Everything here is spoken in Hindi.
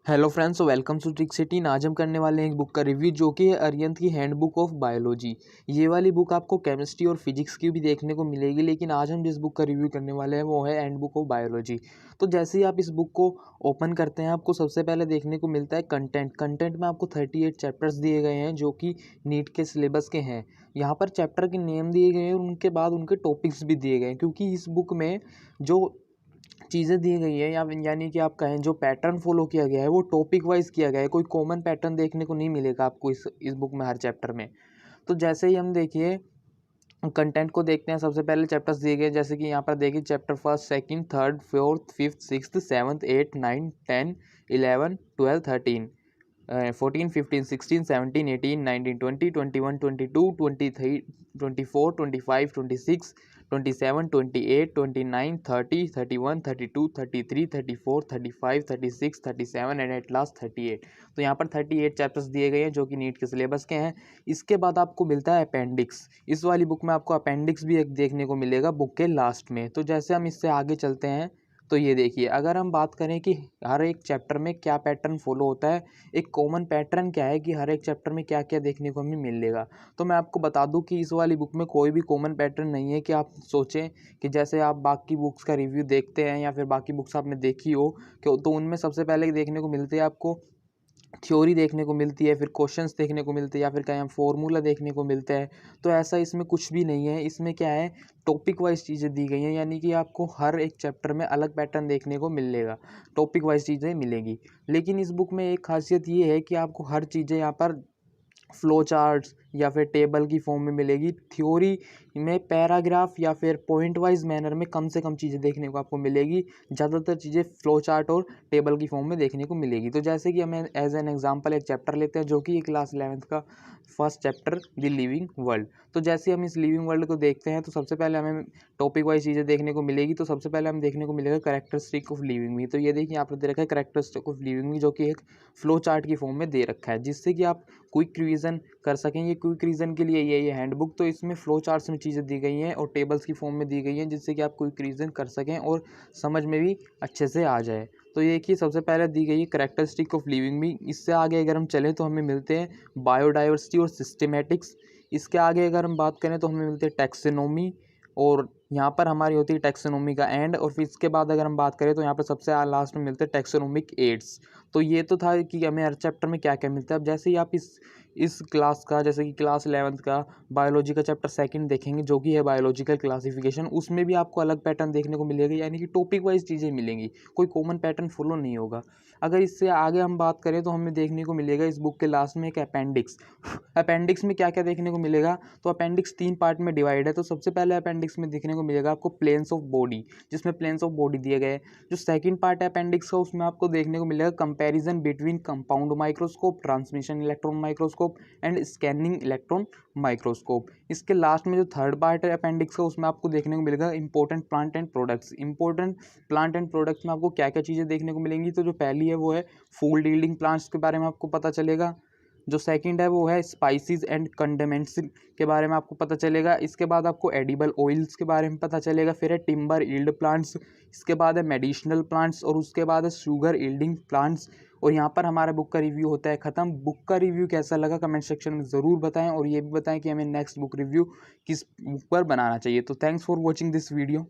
Hello friends, welcome to trick city. आज हम करने वाले हैं एक बुक का रिव्यू जो कि है अरिहंत की हैंडबुक ऑफ बायोलॉजी। ये वाली बुक आपको केमिस्ट्री और फिजिक्स की भी देखने को मिलेगी, लेकिन आज हम जिस बुक का रिव्यू करने वाले हैं वो है हैंडबुक ऑफ बायोलॉजी। तो जैसे ही आप इस बुक को ओपन करते हैं, आपको सबसे पहले देखने को मिलता है कंटेंट में आपको 38 चैप्टर्स दिए गए हैं जो कि नीट के सिलेबस के हैं। यहाँ पर चैप्टर के नेम दिए गए हैं और उनके बाद उनके टॉपिक्स भी दिए गए हैं, क्योंकि इस बुक में जो चीज़ें दी गई है यानी कि आप कहें जो पैटर्न फॉलो किया गया है वो टॉपिक वाइज किया गया है। कोई कॉमन पैटर्न देखने को नहीं मिलेगा आपको इस बुक में हर चैप्टर में। तो जैसे ही हम देखिए कंटेंट को देखते हैं, सबसे पहले चैप्टर्स दिए गए जैसे कि यहाँ पर देखिए chapter first, second, third, fourth, fifth, sixth, seventh, eight, nine, 10, 11, 12, 13, 14, 15, 16, 17, 18, 19, 20, 21, 22, 23, 24, 25, 26, 27, 28, 29, 30, 31, 32, 33, 34, 35, 36, 37 and at last 38। तो यहाँ पर 38 चैप्टर्स दिए गए हैं जो कि नीट के सिलेबस के हैं। इसके बाद आपको मिलता है अपेंडिक्स। इस वाली बुक में आपको अपेंडिक्स भी एक देखने को मिलेगा बुक के लास्ट में। तो जैसे हम इससे आगे चलते हैं तो ये देखिए, अगर हम बात करें कि हर एक चैप्टर में क्या पैटर्न फॉलो होता है, एक कॉमन पैटर्न क्या है कि हर एक चैप्टर में क्या क्या देखने को हमें मिलेगा, तो मैं आपको बता दूं कि इस वाली बुक में कोई भी कॉमन पैटर्न नहीं है कि आप सोचें कि जैसे आप बाकी बुक्स का रिव्यू देखते हैं या फिर बाकी बुक्स आपने देखी हो कि तो उनमें सबसे पहले देखने को मिलते हैं आपको थ्योरी देखने को मिलती है, फिर क्वेश्चंस देखने को मिलते हैं या फिर कहीं हम फॉर्मूला देखने को मिलता है। तो ऐसा इसमें कुछ भी नहीं है। इसमें क्या है, टॉपिक वाइज चीज़ें दी गई हैं, यानी कि आपको हर एक चैप्टर में अलग पैटर्न देखने को मिलेगा, टॉपिक वाइज चीज़ें मिलेंगी। लेकिन इस बुक में एक खासियत ये है कि आपको हर चीज़ें यहाँ पर फ्लो चार्ट्स या फिर टेबल की फॉर्म में मिलेगी। थ्योरी में पैराग्राफ या फिर पॉइंट वाइज मैनर में कम से कम चीज़ें देखने को आपको मिलेगी, ज़्यादातर चीज़ें फ्लो चार्ट और टेबल की फॉर्म में देखने को मिलेगी। तो जैसे कि हमें एज एन एग्जांपल एक चैप्टर लेते हैं जो कि क्लास 11th का first chapter the living world. तो जैसे हम इस लिविंग वर्ल्ड को देखते हैं तो सबसे पहले हमें टॉपिक वाइज चीज़ें देखने को मिलेगी। तो सबसे पहले हम देखने को मिलेगा कैरेक्टरिस्टिक ऑफ लिविंग मी। तो ये देखिए यहाँ पर दे रखा है कैरेक्टरिस्टिक ऑफ लिविंग मी, जो कि एक फ्लो चार्ट की फॉर्म में दे रखा है, जिससे कि आप क्विक रिवीजन कर सकें। ये क्विक रिवीजन के लिए ये हैंडबुक। तो इसमें फ्लो चार्ट्स में चीज़ें दी गई हैं और टेबल्स की फॉर्म में दी गई हैं, जिससे कि आप क्विक रिवीजन कर सकें और समझ में भी अच्छे से आ जाए। तो ये कि सबसे पहले दी गई है कैरेक्टरिस्टिक ऑफ लिविंग भी। इससे आगे अगर हम चलें तो हमें मिलते हैं बायोडाइवर्सिटी और सिस्टेमेटिक्स। इसके आगे अगर हम बात करें तो हमें मिलते हैं टैक्सोनॉमी, और यहाँ पर हमारी होती है टैक्सोनॉमी का एंड। और फिर इसके बाद अगर हम बात करें तो यहाँ पर सबसे लास्ट में मिलते हैं टैक्सोनॉमिक एड्स। तो ये तो था कि हमें हर चैप्टर में क्या क्या मिलता है। अब जैसे ही आप इस क्लास का, जैसे कि क्लास 11th का बायोलॉजी का चैप्टर सेकंड देखेंगे जो कि है बायोलॉजिकल क्लासिफिकेशन, उसमें भी आपको अलग पैटर्न देखने को मिलेगा, यानी कि टॉपिक वाइज चीज़ें मिलेंगी, कोई कॉमन पैटर्न फॉलो नहीं होगा। अगर इससे आगे हम बात करें तो हमें देखने को मिलेगा इस बुक के लास्ट में एक अपेंडिक्स। अपेंडिक्स में क्या क्या देखने को मिलेगा, तो अपेंडिक्स 3 पार्ट में डिवाइड है। तो सबसे पहले अपेंडिक्स में देखने को मिलेगा आपको प्लेन्स ऑफ बॉडी, जिसमें प्लेन्स ऑफ बॉडी दिए गए। जो सेकंड पार्ट है अपेंडिक्स का, उसमें आपको देखने को मिलेगा comparison between compound microscope, transmission electron microscope and scanning electron microscope. इसके लास्ट में जो थर्ड पार्ट है अपेंडिक्स का, उसमें आपको देखने को मिलेगा important plant and products. Important plant and products में आपको क्या क्या चीज़ें देखने को मिलेंगी, तो जो पहली है वो है फूड यील्डिंग प्लांट्स के बारे में आपको पता चलेगा। जो सेकंड है वो है स्पाइसेस एंड कंडेमेंट्स के बारे में आपको पता चलेगा। इसके बाद आपको एडिबल ऑयल्स के बारे में पता चलेगा। फिर है टिम्बर यील्ड प्लांट्स, इसके बाद है मेडिसिनल प्लांट्स, और उसके बाद है शुगर यील्डिंग प्लांट्स। और यहाँ पर हमारा बुक का रिव्यू होता है ख़त्म। बुक का रिव्यू कैसा लगा कमेंट सेक्शन में ज़रूर बताएं, और ये भी बताएं कि हमें नेक्स्ट बुक रिव्यू किस बुक पर बनाना चाहिए। तो thanks for watching this video.